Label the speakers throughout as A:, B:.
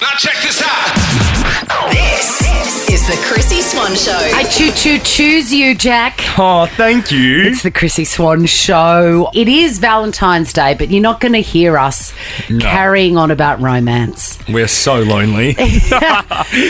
A: Now check this out.
B: This is the Chrissie Swan Show.
C: I choose you, Jack.
D: Oh, thank you.
C: It's the Chrissie Swan Show. It is Valentine's Day, but you're not going to hear us carrying on about romance.
D: We're so lonely.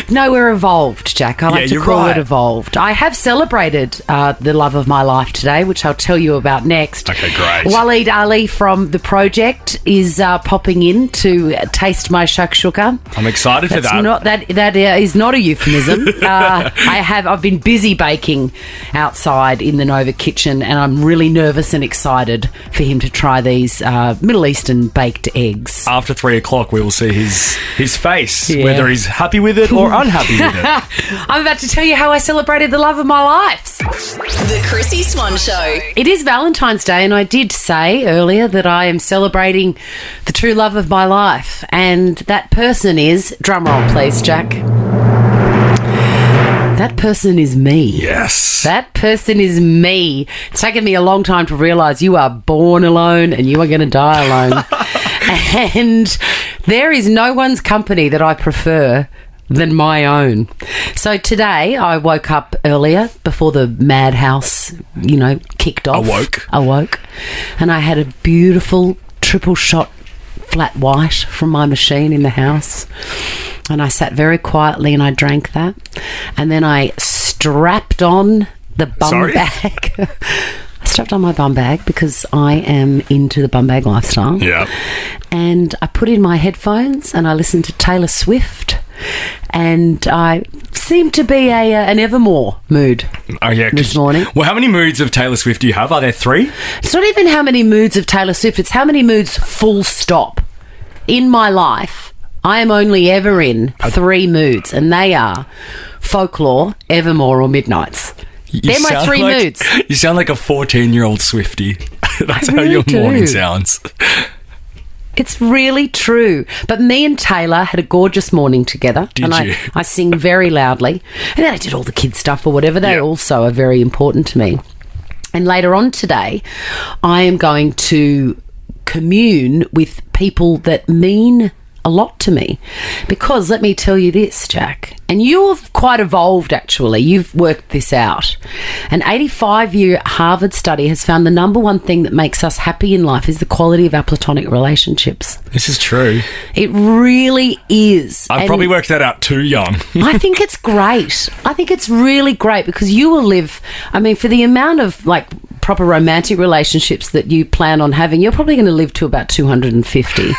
C: No, we're evolved, Jack. I like to call it evolved. I have celebrated the love of my life today, which I'll tell you about next.
D: Okay, great.
C: Waleed Aly from The Project is popping in to taste my Shakshouka.
D: I'm excited for that.
C: That is not a euphemism. I've been busy baking outside in the Nova kitchen, and I'm really nervous and excited for him to try these Middle Eastern baked eggs.
D: After 3 o'clock, we will see his face, whether he's happy with it or unhappy with it.
C: I'm about to tell you how I celebrated the love of my life.
B: The Chrissie Swan Show.
C: It is Valentine's Day, and I did say earlier that I am celebrating the true love of my life, and that person is, drumroll please, Jack. That person is me.
D: Yes.
C: That person is me. It's taken me a long time to realise you are born alone and you are going to die alone. And there is no one's company that I prefer than my own. So today I woke up earlier before the madhouse, kicked off. Awoke. And I had a beautiful triple shot flat white from my machine in the house. And I sat very quietly and I drank that. And then I strapped on the bum bag. I strapped on my bum bag because I am into the bum bag lifestyle.
D: Yeah.
C: And I put in my headphones and I listened to Taylor Swift. And I seemed to be an Evermore mood this morning.
D: Well, how many moods of Taylor Swift do you have? Are there 3?
C: It's not even how many moods of Taylor Swift. It's how many moods full stop. In my life, I am only ever in 3 moods, and they are Folklore, Evermore, or Midnights. They're my 3 moods.
D: You sound like a 14-year-old Swiftie. That's how your morning sounds.
C: It's really true. But me and Taylor had a gorgeous morning together.
D: Did you?
C: I sing very loudly. And then I did all the kids' stuff or whatever. They also are very important to me. And later on today, I am going to commune with people that mean a lot to me, because let me tell you this, Jack, and you've quite evolved actually. You've worked this out. An 85-year Harvard study has found the number one thing that makes us happy in life is the quality of our platonic relationships.
D: This is true.
C: It really is.
D: I've probably worked that out too young.
C: I think it's great. I think it's really great because you will live, for the amount of proper romantic relationships that you plan on having, you're probably going to live to about 250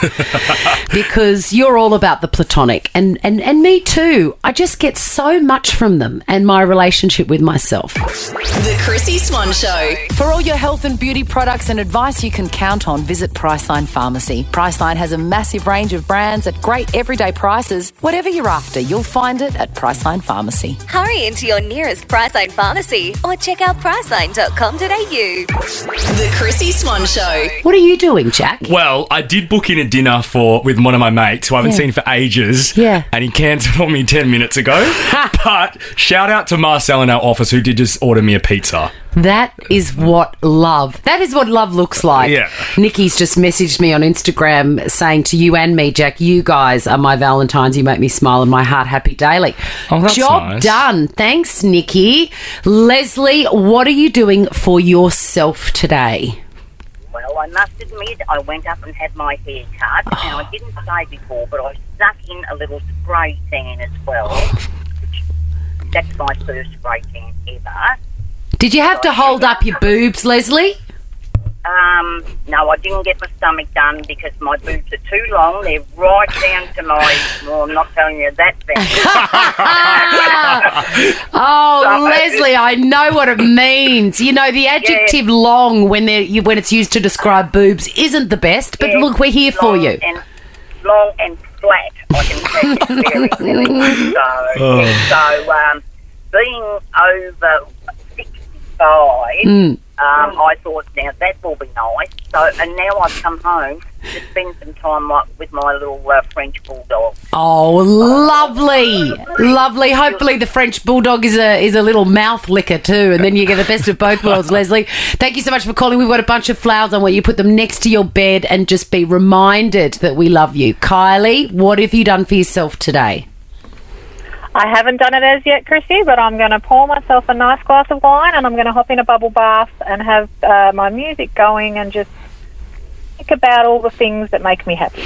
C: because you're all about the platonic, and me too. I just get so much from them and my relationship with myself.
B: The Chrissie Swan Show.
E: For all your health and beauty products and advice you can count on, visit Priceline Pharmacy. Priceline has a massive range of brands at great everyday prices. Whatever you're after, you'll find it at Priceline Pharmacy.
F: Hurry into your nearest Priceline Pharmacy or check out priceline.com.au.
B: The Chrissie Swan Show.
C: What are you doing, Jack?
D: Well, I did book in a dinner with one of my mates who I haven't seen for ages.
C: Yeah.
D: And he cancelled on me 10 minutes ago. But shout out to Marcel in our office who did just order me a pizza.
C: That is what love looks like.
D: Yeah.
C: Nikki's just messaged me on Instagram saying to you and me, Jack, you guys are my Valentines. You make me smile and my heart happy daily.
D: Oh, that's
C: Job
D: nice.
C: done. Thanks, Nikki. Leslie, what are you doing for yourself today?
G: Well, I must admit, I went up and had my hair cut. Now, I didn't say before, but I stuck in a little spray tan as well. That's my first spray tan ever.
C: Did you have to hold up your boobs, Leslie?
G: No, I didn't get my stomach done because my boobs are too long. They're right down to well, I'm not telling you that thing.
C: Leslie, I know what it means. The adjective long when it's used to describe boobs isn't the best, but look, we're here for you.
G: Long and flat, I can tell you very clearly. So, being over 65, I thought, now that will be nice. So, and now I've come home to spend some time with my little French bulldog.
C: Oh, lovely, lovely. Hopefully, the French bulldog is a little mouth licker too, and then you get the best of both worlds. Leslie, thank you so much for calling. We've got a bunch of flowers. I want you to put them next to your bed and just be reminded that we love you. Kylie, what have you done for yourself today?
H: I haven't done it as yet, Chrissie, but I'm going to pour myself a nice glass of wine and I'm going to hop in a bubble bath and have my music going and just think about all the things that make me happy.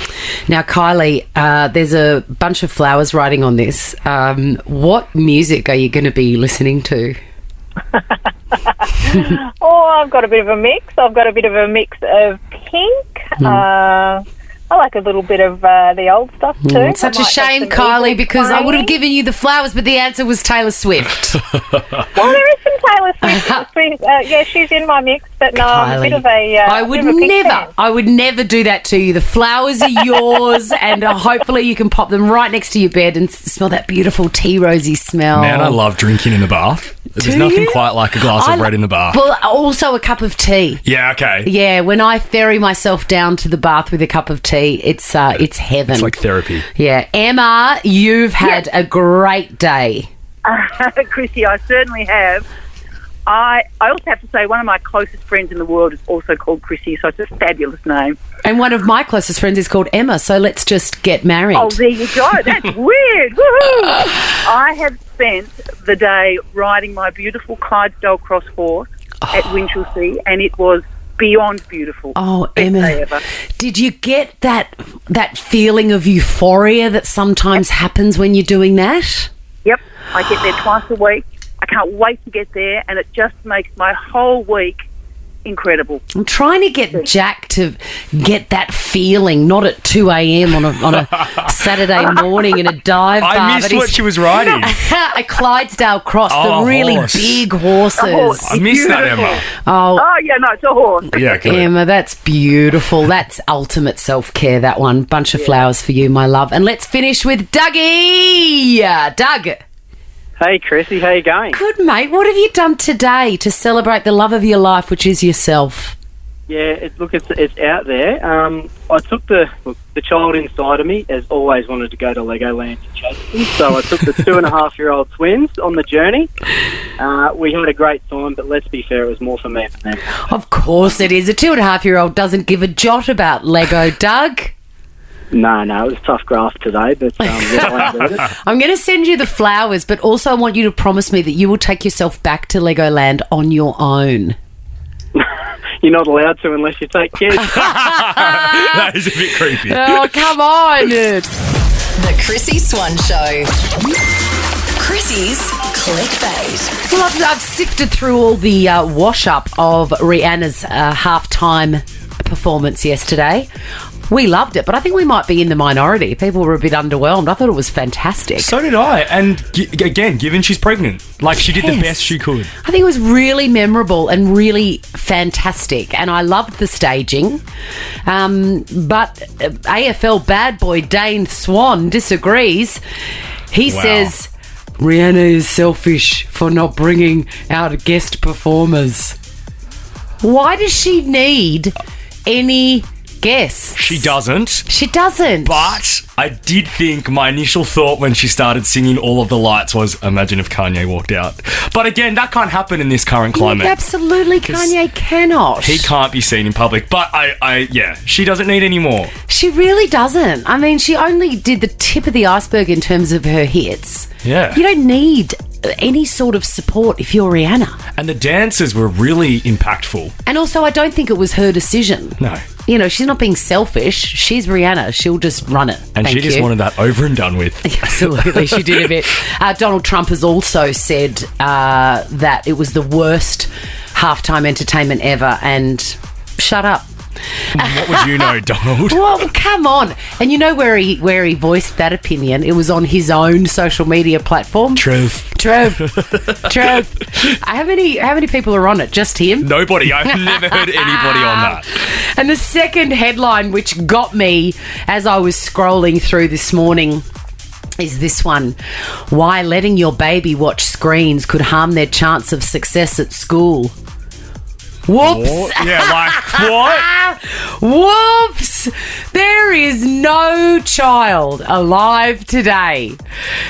C: Now, Kylie, there's a bunch of flowers writing on this. What music are you going to be listening to?
H: I've got a bit of a mix. I've got a bit of a mix of Pink. I like a little bit of the old stuff too.
C: It's such a shame, Kylie, because I would have given you the flowers, but the answer was Taylor Swift.
H: Well, there is some Taylor Swift. Yeah, she's in my mix, but no, I'm a bit of a.
C: I would never do that to you. The flowers are yours, and hopefully you can pop them right next to your bed and smell that beautiful tea rosy smell.
D: Man, I love drinking in the bath. There's nothing quite like a glass of red in the bath.
C: Well, also a cup of tea.
D: Yeah, okay.
C: Yeah, when I ferry myself down to the bath with a cup of tea, it's heaven.
D: It's like therapy.
C: Yeah. Emma, you've had a great day.
I: Chrissie, I certainly have. I also have to say one of my closest friends in the world is also called Chrissie, so it's a fabulous name.
C: And one of my closest friends is called Emma, so let's just get married.
I: Oh, there you go. That's weird. Woohoo! I have spent the day riding my beautiful Clydesdale cross horse at Winchelsea, and it was beyond beautiful.
C: Oh,
I: Best
C: Emma,
I: day ever.
C: did you get that feeling of euphoria that sometimes happens when you're doing that?
I: Yep. I get there twice a week. I can't wait to get there, and it just makes my whole week incredible.
C: I'm trying to get Jack to get that feeling, not at 2 a.m. on a Saturday morning in a dive bar.
D: I missed what she was riding.
C: A Clydesdale cross, the really big horses.
D: I missed that, Emma.
I: Oh, yeah, no, it's a horse.
D: Yeah, good.
C: Emma, that's beautiful. That's ultimate self-care, that one. Bunch of flowers for you, my love. And let's finish with Dougie. Doug.
J: Hey, Chrissie, how you going?
C: Good, mate. What have you done today to celebrate the love of your life, which is yourself?
J: Yeah, it's out there. I took the child inside of me has always wanted to go to Legoland in Chadstone, so I took the 2.5-year-old twins on the journey. We had a great time, but let's be fair, it was more for me than them.
C: Of course it is. A 2.5-year-old doesn't give a jot about Lego, Doug.
J: No, it was tough graft today, but I enjoyed it.
C: I'm going to send you the flowers, but also I want you to promise me that you will take yourself back to Legoland on your own.
J: You're not allowed to unless you take kids.
D: That is a bit creepy.
C: Oh, come on.
B: The Chrissie Swan Show. Chrissie's clickbait.
C: Well, I've sifted through all the wash-up of Rihanna's halftime performance yesterday. We loved it, but I think we might be in the minority. People were a bit underwhelmed. I thought it was fantastic.
D: So did I. And again, given she's pregnant, she did the best she could.
C: I think it was really memorable and really fantastic. And I loved the staging. But AFL bad boy Dane Swan disagrees. He says Rihanna is selfish for not bringing out guest performers. Why does she need any guests?
D: She doesn't.
C: She doesn't.
D: But I did think my initial thought when she started singing All of the Lights was, imagine if Kanye walked out. But again, that can't happen in this current climate.
C: Absolutely, Kanye cannot.
D: He can't be seen in public. But she doesn't need any more.
C: She really doesn't. I mean, she only did the tip of the iceberg in terms of her hits.
D: Yeah.
C: You don't need any sort of support if you're Rihanna.
D: And the dances were really impactful.
C: And also, I don't think it was her decision.
D: No.
C: You know, she's not being selfish. She's Rihanna. She'll just run it.
D: And she just wanted that over and done with.
C: Absolutely, she did a bit. Donald Trump has also said that it was the worst halftime entertainment ever, and shut up.
D: What would you know, Donald?
C: Well, come on. And you know where he voiced that opinion? It was on his own social media platform.
D: Truth.
C: How many people are on it? Just him?
D: Nobody. I've never heard anybody on that.
C: And the second headline, which got me as I was scrolling through this morning, is this one. Why letting your baby watch screens could harm their chance of success at school. Whoops.
D: Yeah, like, what?
C: Whoops! There is no child alive today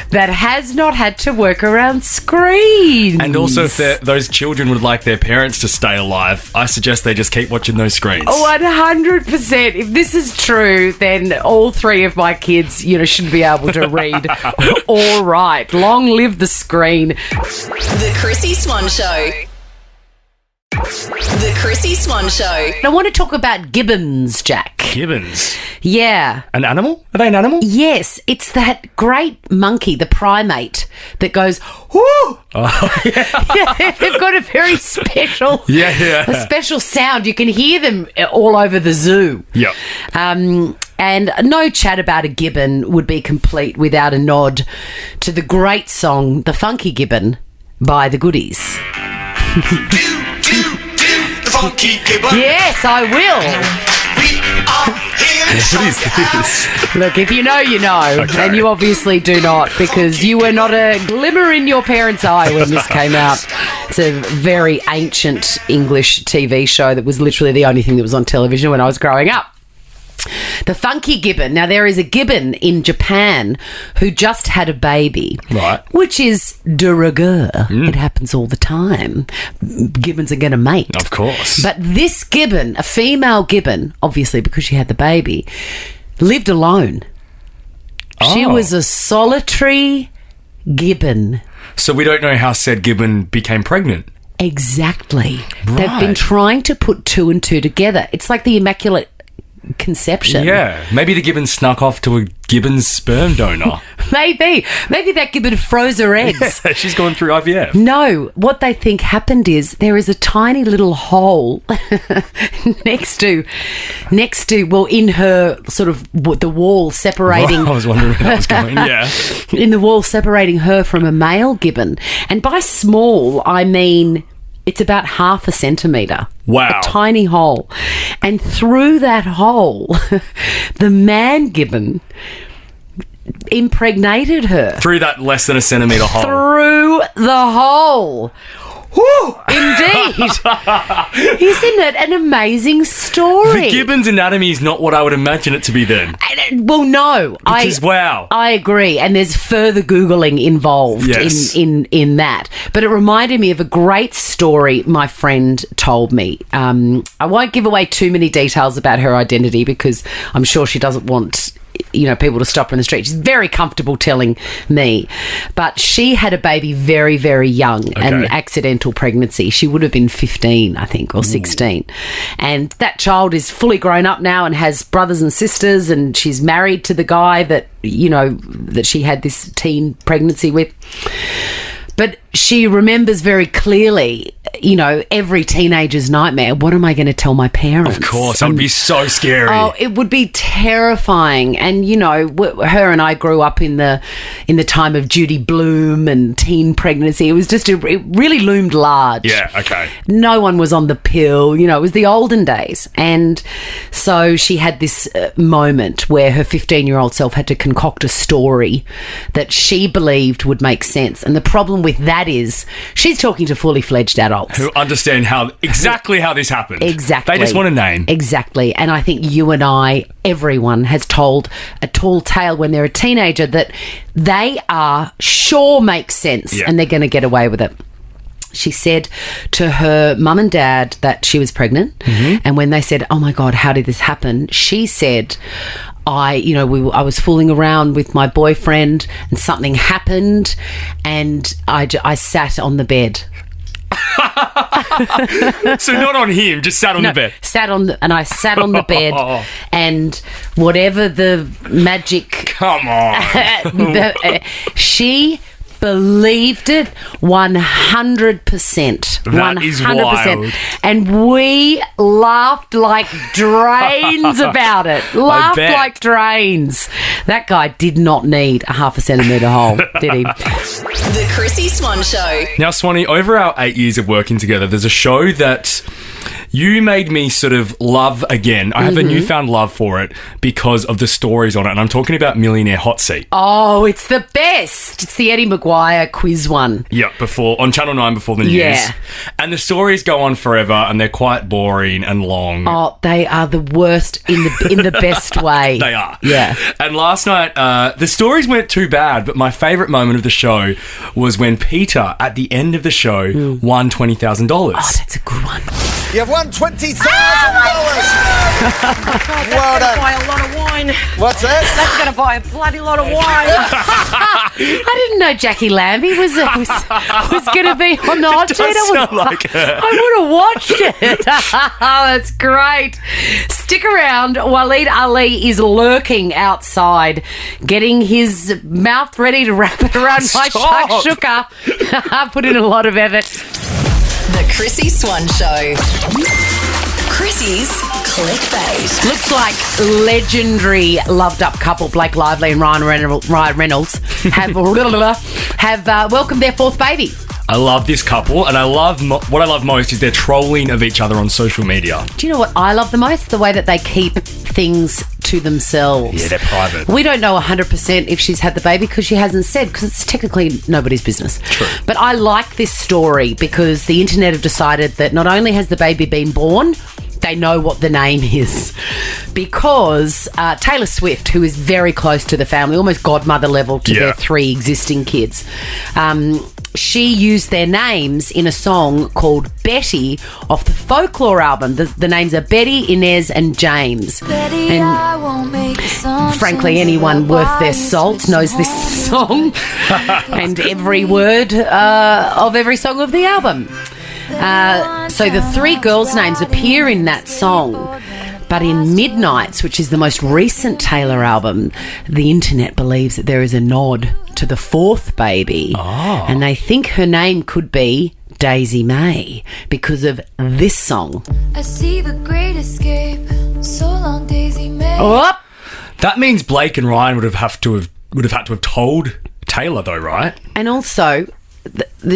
C: that has not had to work around screens.
D: And also, if those children would like their parents to stay alive, I suggest they just keep watching those screens.
C: 100%. If this is true, then all three of my kids, should be able to read or write. Long live the screen.
B: The Chrissie Swan Show. The Chrissie Swan Show.
C: I want to talk about gibbons, Jack.
D: Gibbons?
C: Yeah.
D: An animal? Are they an animal?
C: Yes. It's that great monkey, the primate, that goes, whoo!
D: Oh, yeah.
C: Yeah, they've got a very special, a special sound. You can hear them all over the zoo.
D: Yep.
C: And no chat about a gibbon would be complete without a nod to the great song, The Funky Gibbon, by the Goodies.
A: The funky gibbon.
C: Yes, I will.
A: We are here.
D: What is this?
C: Look, if you know, you know.
D: Okay.
C: And you obviously do not, because you were not a glimmer in your parents' eye when this came out. It's a very ancient English TV show that was literally the only thing that was on television when I was growing up. The funky gibbon. Now, there is a gibbon in Japan who just had a baby.
D: Right.
C: Which is de rigueur. It happens all the time. Gibbons are going to mate.
D: Of course.
C: But this gibbon, a female gibbon, obviously because she had the baby, lived alone. She was a solitary gibbon.
D: So we don't know how said gibbon became pregnant.
C: Exactly.
D: Right.
C: They've been trying to put two and two together. It's like the Immaculate Conception.
D: Yeah. Maybe the gibbon snuck off to a gibbon's sperm donor.
C: Maybe that gibbon froze her eggs.
D: Yeah, she's gone through IVF.
C: No, what they think happened is there is a tiny little hole next to, in her sort of the wall separating.
D: I was wondering where that was going. Yeah.
C: In the wall separating her from a male gibbon. And by small, I mean it's about 0.5 centimetre.
D: Wow.
C: A tiny hole. And through that hole, the man gibbon impregnated her.
D: Through that less than a centimetre hole.
C: Through the hole. Whew, indeed. Isn't it an amazing story?
D: The gibbon's anatomy is not what I would imagine it to be then.
C: Well, no.
D: Wow.
C: I agree. And there's further Googling involved in that. But it reminded me of a great story my friend told me. I won't give away too many details about her identity because I'm sure she doesn't want people to stop her in the street. She's very comfortable telling me. But she had a baby very, very young, an accidental pregnancy. She would have been 15, I think, or 16. And that child is fully grown up now and has brothers and sisters, and she's married to the guy that, that she had this teen pregnancy with. But she remembers very clearly, every teenager's nightmare. What am I going to tell my parents?
D: Of course, that would be so scary.
C: Oh, it would be terrifying. And, her and I grew up in the time of Judy Blume and teen pregnancy. It was just, it really loomed large.
D: Yeah, okay.
C: No one was on the pill. It was the olden days. And so she had this moment where her 15-year-old self had to concoct a story that she believed would make sense. And the problem with that is she's talking to fully fledged adults
D: who understand exactly how this happened.
C: Exactly.
D: They just want a name.
C: Exactly. And I think you and I, everyone has told a tall tale when they're a teenager that they are sure makes sense and they're going to get away with it. She said to her mum and dad that she was pregnant, and when they said, "Oh my God, how did this happen?" she said, I was fooling around with my boyfriend and something happened and I sat on the bed.
D: So not on him, just sat on the bed.
C: I sat on the bed and whatever the magic...
D: Come on.
C: She believed it 100%.
D: That is wild.
C: And we laughed like drains about it. Laughed like drains. That guy did not need a 0.5 centimetre hole, did he?
B: The Chrissie Swan Show.
D: Now, Swanee, over our 8 years of working together, there's a show that you made me sort of love again. I have a newfound love for it because of the stories on it. And I'm talking about Millionaire Hot Seat.
C: Oh, it's the best. It's the Eddie Maguire quiz one.
D: Yeah, on Channel 9 before the news.
C: Yeah.
D: And the stories go on forever and they're quite boring and long.
C: Oh, they are the worst in the best way.
D: They are.
C: Yeah.
D: And last night, the stories weren't too bad, but my favourite moment of the show was when Peter, at the end of the show, won $20,000.
C: Oh, that's a good one.
K: You've won $20,000.
L: Well done. Buy a lot of wine.
K: What's that?
L: That's going to buy a bloody lot of wine.
C: I didn't know Jackie Lambie was going to be on the hot seat. I would have watched it. That's great. Stick around. Waleed Aly is lurking outside, getting his mouth ready to wrap it around my shakshouka. Put in a lot of effort.
B: The Chrissie Swan Show. Chrissie's clickbait.
C: Looks like legendary loved-up couple Blake Lively and Ryan Reynolds have welcomed their fourth baby.
D: I love this couple, and what I love most is their trolling of each other on social media.
C: Do you know what I love the most? The way that they keep things to themselves.
D: Yeah, they're private.
C: We don't know 100% if she's had the baby because she hasn't said, because it's technically nobody's business.
D: True.
C: But I like this story because the internet have decided that not only has the baby been born, they know what the name is. Because Taylor Swift, who is very close to the family, almost godmother level to their 3 existing kids, she used their names in a song called Betty off the Folklore album. The names are Betty, Inez and James. And frankly, anyone worth their salt knows this song and every word of every song of the album. So the 3 girls' names appear in that song. But in Midnights, which is the most recent Taylor album, the internet believes that there is a nod to the 4th baby.
D: Oh.
C: And they think her name could be Daisy May because of this song.
M: I see the great escape. So long, Daisy May.
C: Oh!
D: That means Blake and Ryan would have had to have told Taylor, though, right?
C: And also,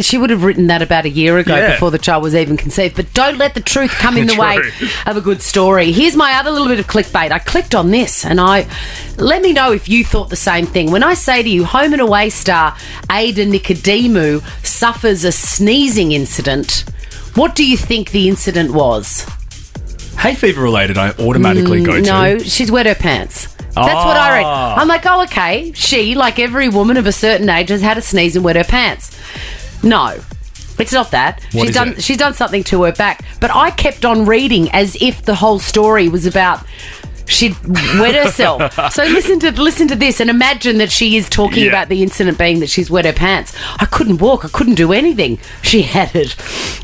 C: she would have written that about a year ago before the child was even conceived. But don't let the truth come in the way of a good story. Here's my other little bit of clickbait. I clicked on this and let me know if you thought the same thing. When I say to you, Home and Away star Ada Nicodemu suffers a sneezing incident, what do you think the incident was?
D: Hay fever related, I automatically go to.
C: No, she's wet her pants. That's what I read. I'm like, oh, okay. She, like every woman of a certain age, has had a sneeze and wet her pants. No, it's not that. She's done something to her back. But I kept on reading as if the whole story was about she'd wet herself. So listen to this and imagine that she is talking about the incident being that she's wet her pants. I couldn't walk. I couldn't do anything. She had it.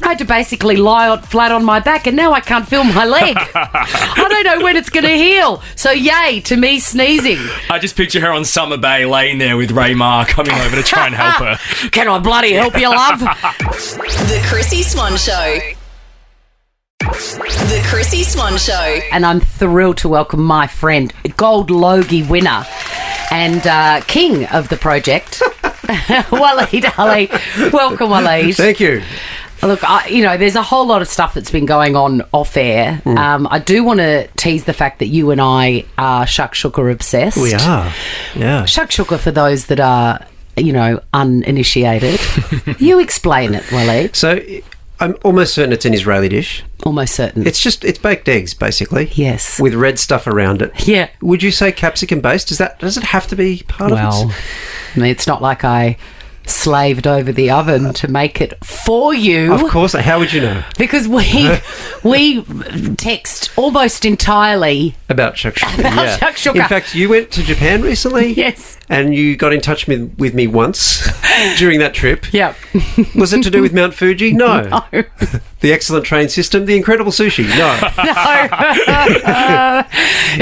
C: I had to basically lie flat on my back and now I can't feel my leg. I don't know when it's going to heal. So yay to me sneezing.
D: I just picture her on Summer Bay laying there with Ray Ma coming over to try and help her.
C: Can I bloody help you, love?
B: The Chrissie Swan Show. The Chrissie Swan Show.
C: And I'm thrilled to welcome my friend, Gold Logie winner and king of the project, Waleed Aly. Welcome, Waleed.
N: Thank you.
C: Look, there's a whole lot of stuff that's been going on off air. I do want to tease the fact that you and I are Shakshouka obsessed.
N: We are, yeah.
C: Shakshouka, for those that are, uninitiated. You explain it, Waleed.
N: So I'm almost certain it's an Israeli dish.
C: Almost certain.
N: It's baked eggs, basically.
C: Yes.
N: With red stuff around it.
C: Yeah.
N: Would you say capsicum based? Does it have to be part of it?
C: Well, I mean, it's not like I slaved over the oven to make it for you.
N: Of course. How would you know?
C: Because we text almost entirely
N: about Shakshouka.
C: Shakshouka.
N: In fact, you went to Japan recently.
C: Yes.
N: And you got in touch with me once during that trip.
C: Yep.
N: Was it to do with Mount Fuji? No.
C: No.
N: The excellent train system? The incredible sushi? No.
C: No.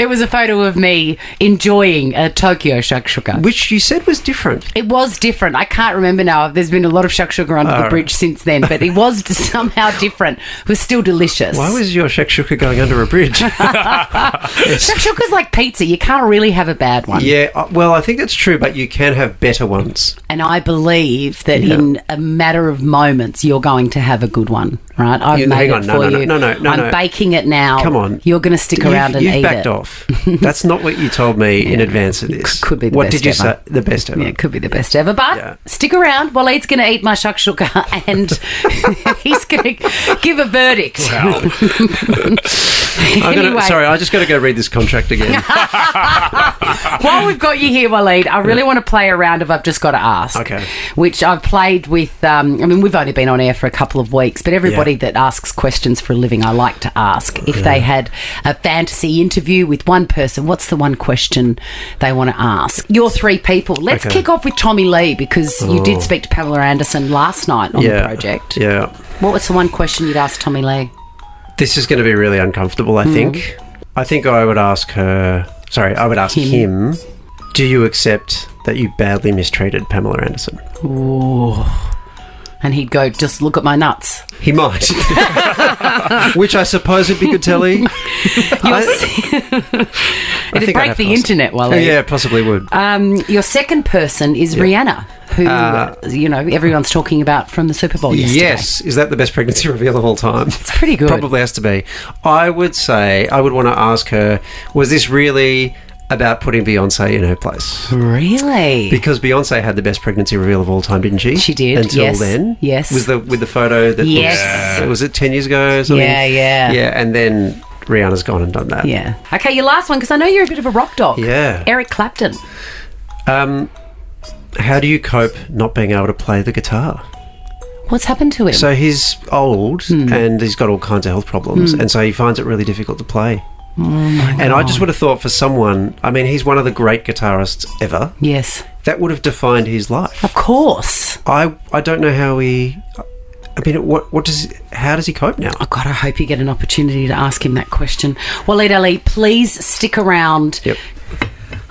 C: It was a photo of me enjoying a Tokyo Shakshouka.
N: Which you said was different.
C: It was different. I can't remember now. There's been a lot of Shakshouka under the bridge since then, but it was somehow different. It was still delicious.
N: Why was your Shakshouka going under a bridge?
C: Shakshouka's like pizza. You can't really have a bad one.
N: Yeah, well, I think that's true, but you can have better ones.
C: And I believe that in a matter of moments, you're going to have a good one. right? I've made
N: hang on,
C: it
N: no,
C: for
N: no,
C: you.
N: no, no, no,
C: I'm
N: no.
C: baking it now.
N: Come on.
C: You're going to stick around and
N: you've
C: eat
N: backed
C: it.
N: off. That's not what you told me in advance of this.
C: Could be the
N: what
C: best
N: did you
C: ever.
N: say? The best ever.
C: Yeah, it could be the best ever. But stick around. Waleed's going to eat my shakshouka and he's going to give a verdict.
N: Wow.
C: Anyway.
N: Sorry, I just got to go read this contract again.
C: While we've got you here, Waleed, I really want to play a round of I've Just Got to Ask.
N: Okay.
C: Which I've played with, we've only been on air for a couple of weeks, but everybody that asks questions for a living, I like to ask. If they had a fantasy interview with one person, what's the one question they want to ask? Your three people. Let's kick off with Tommy Lee, because you did speak to Pamela Anderson last night on the project.
N: Yeah.
C: What was the one question you'd ask Tommy Lee?
N: This is going to be really uncomfortable, I think. I think I would ask her... Sorry, I would ask him, do you accept that you badly mistreated Pamela Anderson?
C: Ooh. And he'd go, just look at my nuts.
N: He might. Which I suppose would be good telly.
C: It'd break the internet, Waleed.
N: Yeah, possibly would.
C: Your second person is Rihanna, who, everyone's talking about from the Super Bowl yesterday.
N: Yes. Is that the best pregnancy reveal of all time?
C: It's pretty good.
N: Probably has to be. I would say, I would want to ask her, was this really about putting Beyonce in her place?
C: Really?
N: Because Beyonce had the best pregnancy reveal of all time, didn't she?
C: She did.
N: Until then.
C: Yes.
N: With the photo that was it 10 years ago or something?
C: Yeah.
N: Yeah, and then Rihanna's gone and done that.
C: Yeah. Okay, your last one, because I know you're a bit of a rock dog.
N: Yeah.
C: Eric Clapton.
N: How do you cope not being able to play the guitar?
C: What's happened to him?
N: So he's old and he's got all kinds of health problems, and so he finds it really difficult to play.
C: Oh my God.
N: And I just would have thought for someone, I mean, he's one of the great guitarists ever.
C: Yes.
N: That would have defined his life.
C: Of course.
N: I don't know how he... I mean, how does he cope now?
C: Oh God, I hope you get an opportunity to ask him that question. Waleed Aly, please stick around.
N: Yep.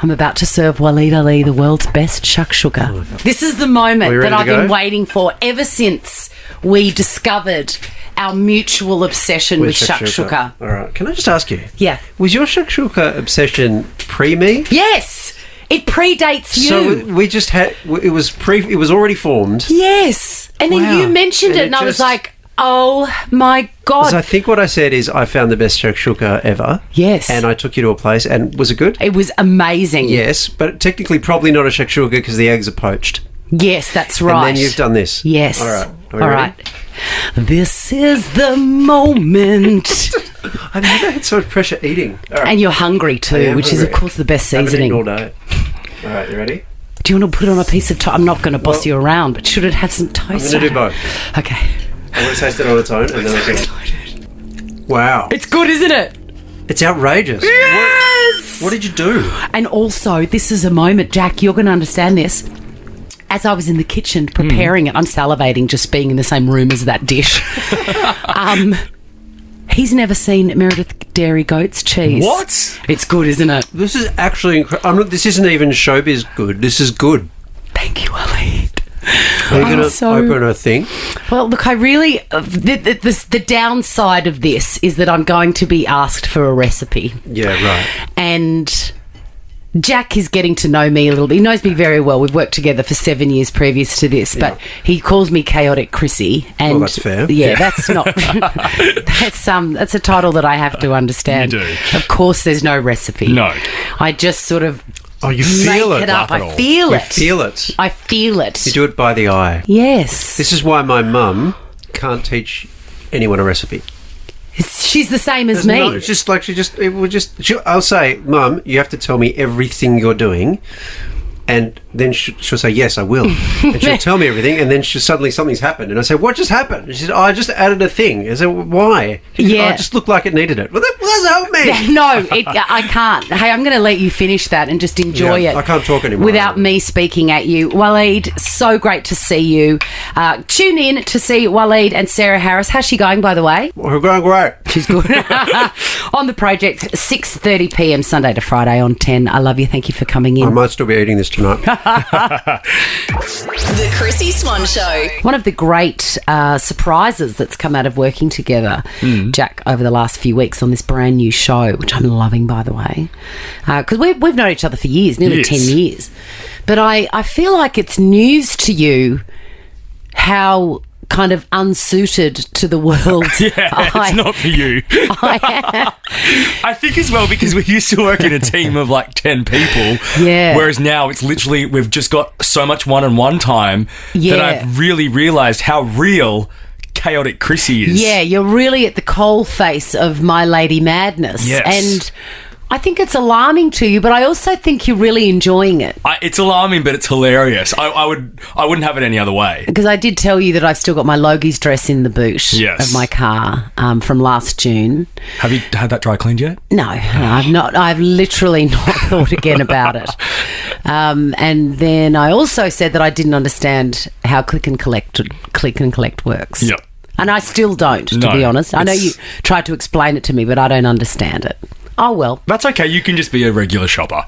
C: I'm about to serve Waleed Aly the world's best shakshouka.
N: Oh
C: This is the moment that I've
N: go?
C: been waiting for ever since we discovered our mutual obsession with shakshouka.
N: All right. Can I just ask you?
C: Yeah.
N: Was your shakshouka obsession pre-me?
C: Yes. It predates you.
N: So we just had... It was already formed.
C: Yes. And then you mentioned it and I was like, oh my God.
N: Because I think what I said is I found the best shakshouka ever.
C: Yes.
N: And I took you to a place, and was it good?
C: It was amazing.
N: Yes, but technically probably not a shakshouka because the eggs are poached.
C: Yes, that's right.
N: And then you've done this.
C: Yes.
N: All right.
C: All right. This is the moment.
N: I've never had so much pressure eating. All right.
C: And you're hungry too, which is, of course, the best seasoning.
N: I've eaten all day. All right, you ready?
C: Do you want to put it on a piece of toast? I'm not going to boss you around, but should it have some toast?
N: I'm going to do both.
C: Okay.
N: I want to taste it on its own, and then I can... Wow.
C: It's good, isn't it?
N: It's outrageous.
C: Yes!
N: What did you do?
C: And also, this is a moment, Jack, you're going to understand this. As I was in the kitchen preparing it, I'm salivating just being in the same room as that dish. He's never seen Meredith Dairy Goat's cheese.
N: What?
C: It's good, isn't it?
N: This is actually incredible. This isn't even showbiz good. This is good.
C: Thank you, Waleed.
N: Are you going to open a thing?
C: Well, look, I really... The downside of this is that I'm going to be asked for a recipe.
N: Yeah, right.
C: And Jack is getting to know me a little bit. He knows me very well. We've worked together for 7 years previous to this, but he calls me Chaotic Chrissie. And
N: well, that's fair.
C: Yeah, that's not... that's a title that I have to understand.
D: You do.
C: Of course, there's no recipe.
D: No.
C: I just sort of...
N: Oh, you feel
C: make it up. I feel it.
N: You feel it.
C: I feel it.
N: You do it by the eye.
C: Yes.
N: This is why my mum can't teach anyone a recipe.
C: She's the same as me.
N: No, it's just like I'll say, Mum, you have to tell me everything you're doing. And then she'll say, yes, I will. And she'll tell me everything. And then suddenly something's happened. And I say, what just happened? And she said, I just added a thing. I said, why?
C: Yeah.
N: It just looked like it needed it. Well, that doesn't help me.
C: No, I can't. Hey, I'm going to let you finish that and just enjoy it.
N: I can't talk anymore.
C: Without me speaking at you. Waleed, so great to see you. Tune in to see Waleed and Sarah Harris. How's she going, by the way?
N: We're going great.
C: She's good. On the project, 6:30 p.m. Sunday to Friday on 10. I love you. Thank you for coming in.
N: I might still be eating this tonight.
B: The Chrissie Swan Show.
C: One of the great surprises that's come out of working together, Jack, over the last few weeks on this brand new show, which I'm loving, by the way, because we've known each other for years, nearly 10 years. But I feel like it's news to you how kind of unsuited to the world.
D: It's not for you. I think as well because we used to work in a team of like 10 people.
C: Yeah.
D: Whereas now it's literally, we've just got so much one-on-one time that I've really realised how real chaotic Chrissie is.
C: Yeah, you're really at the coalface of my lady madness.
D: Yes.
C: And I think it's alarming to you, but I also think you're really enjoying it.
D: It's alarming, but it's hilarious. I wouldn't have it any other way.
C: Because I did tell you that I've still got my Logie's dress in the boot of my car from last June.
D: Have you had that dry cleaned yet?
C: No, I've not. I've literally not thought again about it. And then I also said that I didn't understand how click and collect works.
D: Yep.
C: And I still don't, to be honest. I know you tried to explain it to me, but I don't understand it. Oh, well.
D: That's okay. You can just be a regular shopper.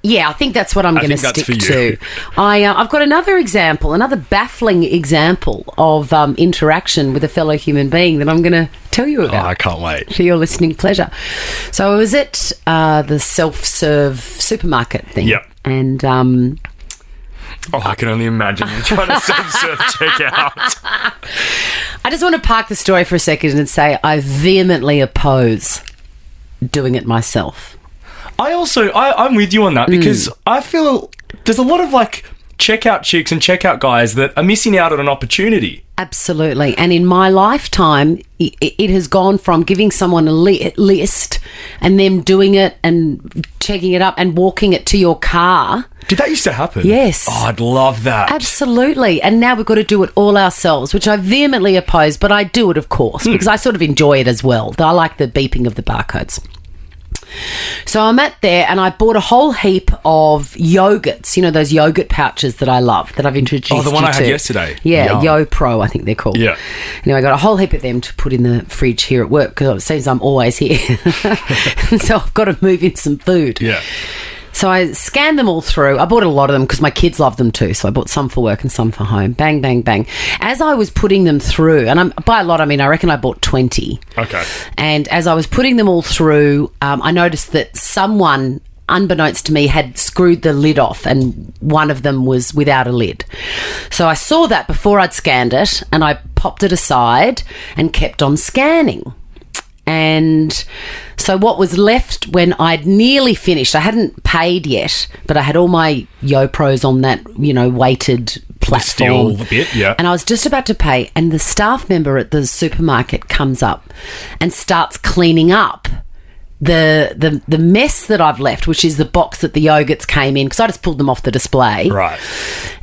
C: Yeah, I think that's what I'm going to stick to. I've got another baffling example of interaction with a fellow human being that I'm going to tell you about.
D: Oh, I can't wait.
C: For your listening pleasure. So I was at the self-serve supermarket thing.
D: Yep.
C: And...
D: I can only imagine you trying to self-serve checkout.
C: I just want to park the story for a second and say I vehemently oppose doing it myself.
D: I'm with you on that because I feel there's a lot of like checkout chicks and checkout guys that are missing out on an opportunity.
C: Absolutely. And in my lifetime, it has gone from giving someone a list and them doing it and checking it up and walking it to your car.
D: Did that used to happen?
C: Yes.
D: Oh, I'd love that.
C: Absolutely. And now we've got to do it all ourselves, which I vehemently oppose, but I do it, of course, because I sort of enjoy it as well. I like the beeping of the barcodes. So I'm at there and I bought a whole heap of yogurts, you know, those yogurt pouches that I love, that I've introduced you to.
D: Oh, the one I had yesterday.
C: Yeah, Yo Pro, I think they're called.
D: Yeah.
C: Anyway, I got a whole heap of them to put in the fridge here at work because it seems I'm always here. So I've got to move in some food.
D: Yeah.
C: So I scanned them all through. I bought a lot of them because my kids love them too. So I bought some for work and some for home. Bang, bang, bang. As I was putting them through, and by a lot, I mean, I reckon I bought 20.
D: Okay.
C: And as I was putting them all through, I noticed that someone, unbeknownst to me, had screwed the lid off and one of them was without a lid. So I saw that before I'd scanned it and I popped it aside and kept on scanning. And so what was left when I'd nearly finished, I hadn't paid yet, but I had all my YoPros on that, you know, weighted platform.
D: The bit, yeah.
C: And I was just about to pay, and the staff member at the supermarket comes up and starts cleaning up the mess that I've left, which is the box that the yogurts came in, because I just pulled them off the display.
D: Right.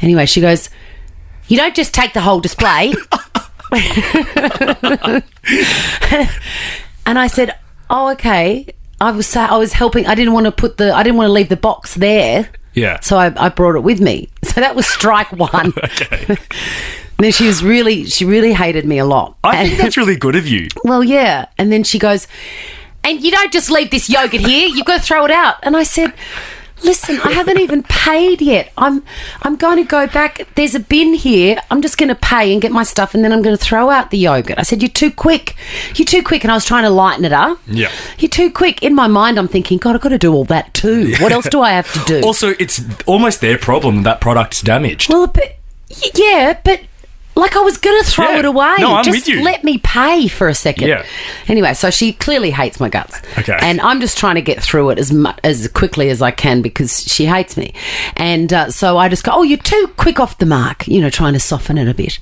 C: Anyway, she goes, "You don't just take the whole display." And I said, "Oh, okay." I was helping. I didn't want to leave the box there.
D: Yeah.
C: So I brought it with me. So that was strike one.
D: Okay.
C: And then she really hated me a lot.
D: I think that's really good of you.
C: Well, yeah. And then she goes, "And you don't just leave this yogurt here. You've got to throw it out." And I said, "Listen, I haven't even paid yet. I'm going to go back. There's a bin here. I'm just going to pay and get my stuff, and then I'm going to throw out the yogurt." I said, "You're too quick. You're too quick." And I was trying to lighten it up.
D: Yeah.
C: "You're too quick." In my mind, I'm thinking, God, I've got to do all that too. What else do I have to do?
D: Also, it's almost their problem that product's damaged.
C: Well, but like I was going to throw it away.
D: No, I'm
C: just
D: with you.
C: let me pay for a second.
D: Yeah.
C: Anyway, so she clearly hates my guts.
D: Okay.
C: And I'm just trying to get through it as quickly as I can because she hates me. And so I just go, "Oh, you're too quick off the mark," you know, trying to soften it a bit.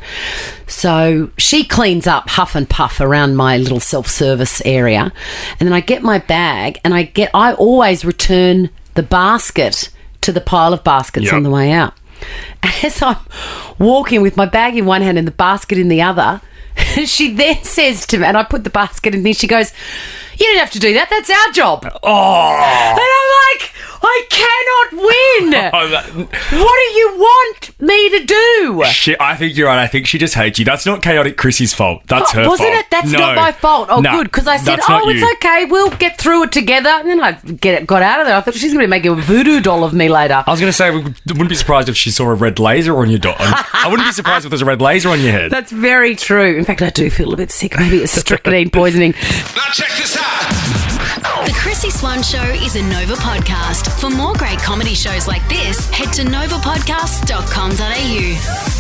C: So she cleans up huff and puff around my little self-service area. And then I get my bag and I always return the basket to the pile of baskets on the way out. As I'm walking with my bag in one hand and the basket in the other, she then says to me, and I put the basket in there, she goes, "You don't have to do that. That's our job."
D: Oh.
C: And I'm like, I cannot win. What do you want me to do?
D: I think you're right. I think she just hates you. That's not chaotic Chrissie's fault. That's her fault.
C: Wasn't it? That's not my fault. Oh, good. Because I said, it's okay. We'll get through it together. And then I got out of there. I thought she's going to make a voodoo doll of me later.
D: I was going to say, I wouldn't be surprised if she saw a red laser on your dog. I wouldn't be surprised if there's a red laser on your head.
C: That's very true. In fact, I do feel a bit sick. Maybe it's strychnine poisoning.
A: Now check this out.
B: The Chrissie Swan Show is a Nova podcast. For more great comedy shows like this, head to novapodcast.com.au.